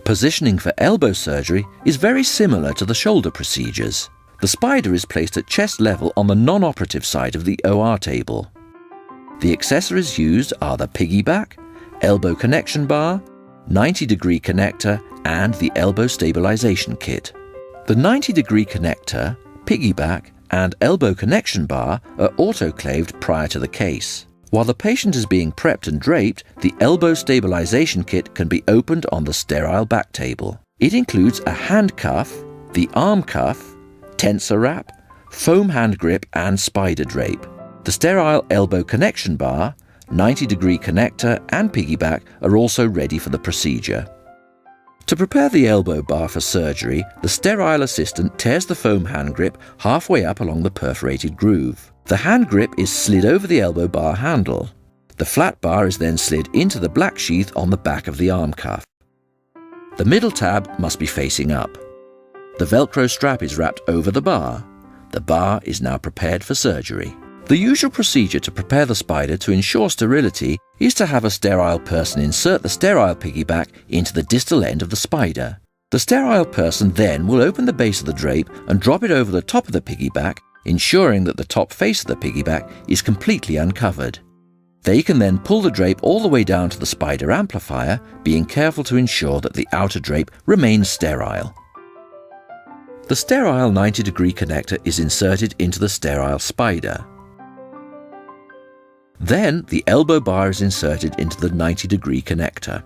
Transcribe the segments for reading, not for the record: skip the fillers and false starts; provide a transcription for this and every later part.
Positioning for elbow surgery is very similar to the shoulder procedures. The spider is placed at chest level on the non-operative side of the OR table. The accessories used are the piggyback, elbow connection bar, 90-degree connector, and the elbow stabilization kit. The 90-degree connector, piggyback, and elbow connection bar are autoclaved prior to the case. While the patient is being prepped and draped, the elbow stabilization kit can be opened on the sterile back table. It includes a hand cuff, the arm cuff, tensor wrap, foam hand grip, and spider drape. The sterile elbow connection bar, 90-degree connector, and piggyback are also ready for the procedure. To prepare the elbow bar for surgery, the sterile assistant tears the foam hand grip halfway up along the perforated groove. The hand grip is slid over the elbow bar handle. The flat bar is then slid into the black sheath on the back of the arm cuff. The middle tab must be facing up. The Velcro strap is wrapped over the bar. The bar is now prepared for surgery. The usual procedure to prepare the spider to ensure sterility is to have a sterile person insert the sterile piggyback into the distal end of the spider. The sterile person then will open the base of the drape and drop it over the top of the piggyback, ensuring that the top face of the piggyback is completely uncovered. They can then pull the drape all the way down to the spider amplifier, being careful to ensure that the outer drape remains sterile. The sterile 90-degree connector is inserted into the sterile spider. Then the elbow bar is inserted into the 90-degree connector.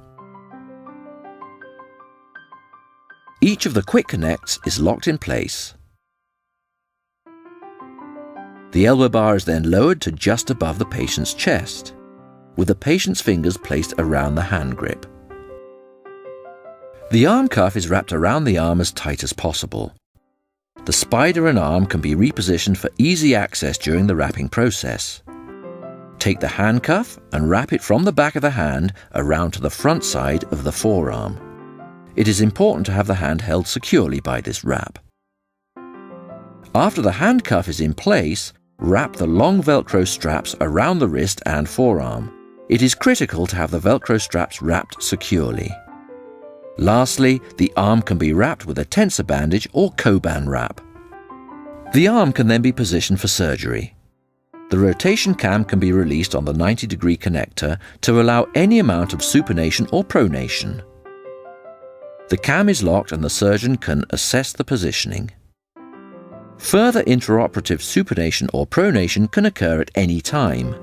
Each of the quick connects is locked in place. The elbow bar is then lowered to just above the patient's chest, with the patient's fingers placed around the hand grip. The arm cuff is wrapped around the arm as tight as possible. The spider and arm can be repositioned for easy access during the wrapping process. Take the handcuff and wrap it from the back of the hand around to the front side of the forearm. It is important to have the hand held securely by this wrap. After the handcuff is in place, wrap the long Velcro straps around the wrist and forearm. It is critical to have the Velcro straps wrapped securely. Lastly, the arm can be wrapped with a tensor bandage or Coban wrap. The arm can then be positioned for surgery. The rotation cam can be released on the 90-degree connector to allow any amount of supination or pronation. The cam is locked and the surgeon can assess the positioning. Further intraoperative supination or pronation can occur at any time.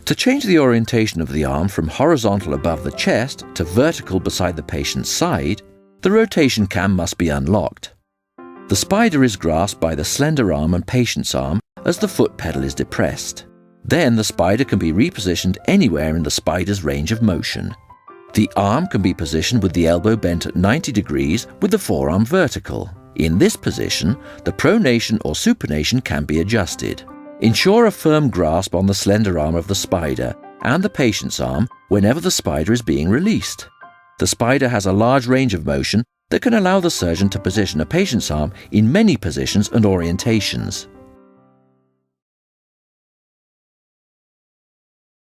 To change the orientation of the arm from horizontal above the chest to vertical beside the patient's side, the rotation cam must be unlocked. The spider is grasped by the slender arm and patient's arm as the foot pedal is depressed. Then the spider can be repositioned anywhere in the spider's range of motion. The arm can be positioned with the elbow bent at 90 degrees with the forearm vertical. In this position, the pronation or supination can be adjusted. Ensure a firm grasp on the slender arm of the spider and the patient's arm whenever the spider is being released. The spider has a large range of motion that can allow the surgeon to position a patient's arm in many positions and orientations.